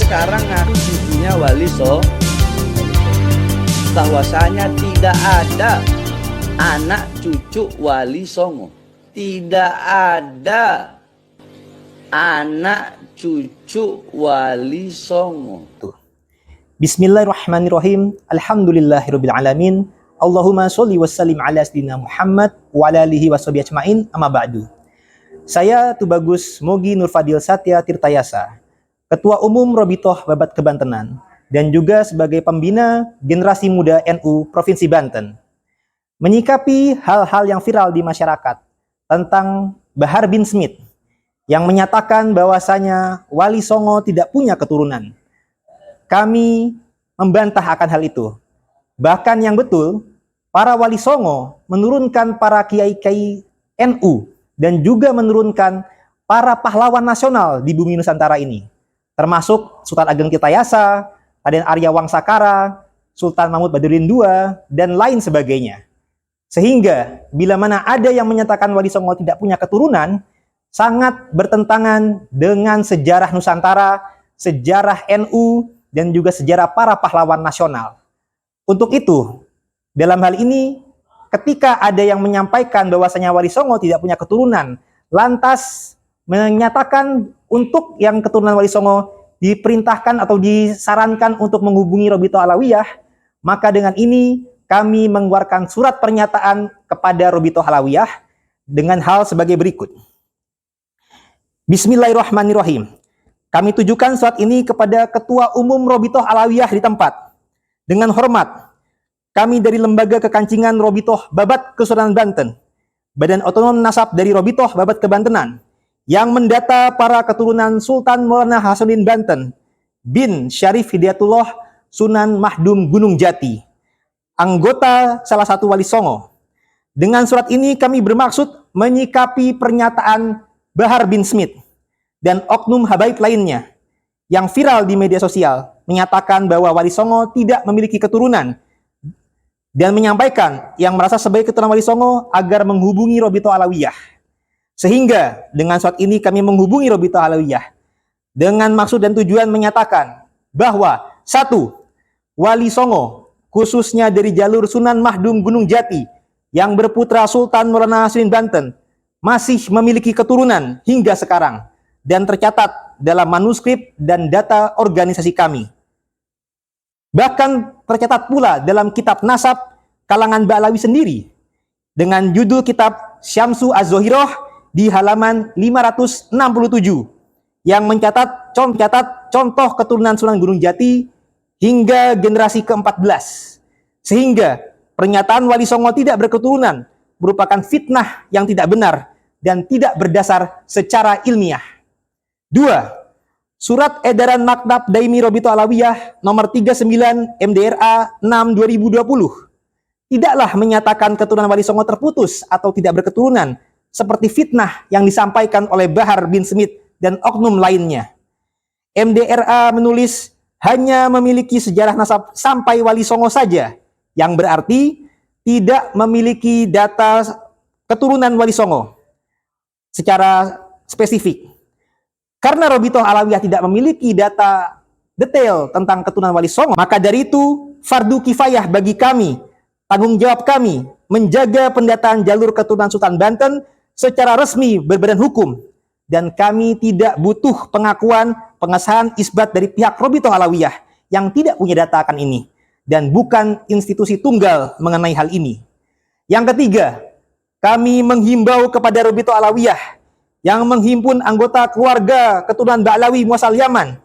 sekarang ngaku cucunya Wali Songo. Bahwasanya tidak ada anak cucu Wali Songo. Tidak ada anak cucu Wali Songo. Bismillahirrahmanirrahim. Alhamdulillahirabbil alamin. Allahumma sholli wassallim ala sayyidina Muhammad wa ala alihi washabihi ajmain. Amma ba'du. Saya Tubagus Mogi Nurfadil Satya Tirtayasa, Ketua Umum Robitoh Babat Kebantenan, dan juga sebagai pembina Generasi Muda NU Provinsi Banten. Menyikapi hal-hal yang viral di masyarakat tentang Bahar bin Smith yang menyatakan bahwasanya Wali Songo tidak punya keturunan, kami membantah akan hal itu. Bahkan yang betul, para Wali Songo menurunkan para kiai-kiai NU dan juga menurunkan para pahlawan nasional di bumi Nusantara ini, termasuk Sultan Ageng Tirtayasa, Raden Arya Wangsakara, Sultan Mahmud Baduddin II, dan lain sebagainya. Sehingga bila mana ada yang menyatakan Wali Songo tidak punya keturunan, sangat bertentangan dengan sejarah Nusantara, sejarah NU, dan juga sejarah para pahlawan nasional. Untuk itu, dalam hal ini, ketika ada yang menyampaikan bahwasanya Wali Songo tidak punya keturunan, lantas menyatakan untuk yang keturunan Wali Songo diperintahkan atau disarankan untuk menghubungi Robitoh Alawiyah, maka dengan ini kami mengeluarkan surat pernyataan kepada Robitoh Alawiyah dengan hal sebagai berikut. Bismillahirrahmanirrahim. Kami tujukan surat ini kepada Ketua Umum Robitoh Alawiyah di tempat. Dengan hormat, kami dari Lembaga Kekancingan Robitoh Babat Kesultanan Banten, Badan Otonom Nasab dari Robitoh Babat Kebantenan, yang mendata para keturunan Sultan Maulana Hasanuddin Banten bin Syarif Hidayatullah Sunan Mahdum Gunung Jati, anggota salah satu Wali Songo. Dengan surat ini kami bermaksud menyikapi pernyataan Bahar bin Smith dan oknum habaib lainnya yang viral di media sosial menyatakan bahwa Wali Songo tidak memiliki keturunan dan menyampaikan yang merasa sebagai keturunan Wali Songo agar menghubungi Robitoh Alawiyah. Sehingga dengan surat ini kami menghubungi Robitoh Alawiyah dengan maksud dan tujuan menyatakan bahwa 1. Wali Songo khususnya dari jalur Sunan Mahdum Gunung Jati yang berputra Sultan Maulana Hasanuddin Banten masih memiliki keturunan hingga sekarang dan tercatat dalam manuskrip dan data organisasi kami. Bahkan tercatat pula dalam kitab nasab kalangan Ba'alawi sendiri dengan judul kitab Syamsu Az-Zohiroh di halaman 567 yang mencatat contoh keturunan Sunan Gunung Jati hingga generasi ke-14. Sehingga pernyataan Wali Songo tidak berketurunan merupakan fitnah yang tidak benar dan tidak berdasar secara ilmiah. 2. Surat Edaran Maktab Daimi Robitoh Alawiyah nomor 39 MDRA 6 2020 tidaklah menyatakan keturunan Wali Songo terputus atau tidak berketurunan seperti fitnah yang disampaikan oleh Bahar bin Smith dan oknum lainnya. MDRA menulis hanya memiliki sejarah nasab sampai Wali Songo saja, yang berarti tidak memiliki data keturunan Wali Songo secara spesifik. Karena Robitoh Alawiyah tidak memiliki data detail tentang keturunan Wali Songo, maka dari itu fardu kifayah bagi kami, tanggung jawab kami menjaga pendataan jalur keturunan Sultan Banten secara resmi berbadan hukum, dan kami tidak butuh pengakuan pengesahan isbat dari pihak Robitoh Alawiyah yang tidak punya data akan ini dan bukan institusi tunggal mengenai hal ini. Yang ketiga, kami menghimbau kepada Robitoh Alawiyah yang menghimpun anggota keluarga keturunan Ba'alawi muasal Yaman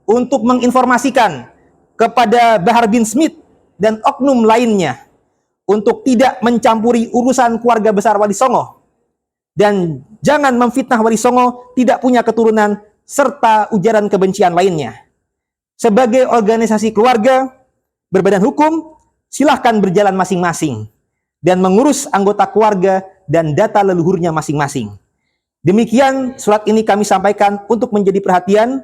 untuk menginformasikan kepada Bahar bin Smith dan oknum lainnya untuk tidak mencampuri urusan keluarga besar Wali Songo dan jangan memfitnah Wali Songo tidak punya keturunan serta ujaran kebencian lainnya. Sebagai organisasi keluarga berbadan hukum, silahkan berjalan masing-masing dan mengurus anggota keluarga dan data leluhurnya masing-masing. Demikian surat ini kami sampaikan untuk menjadi perhatian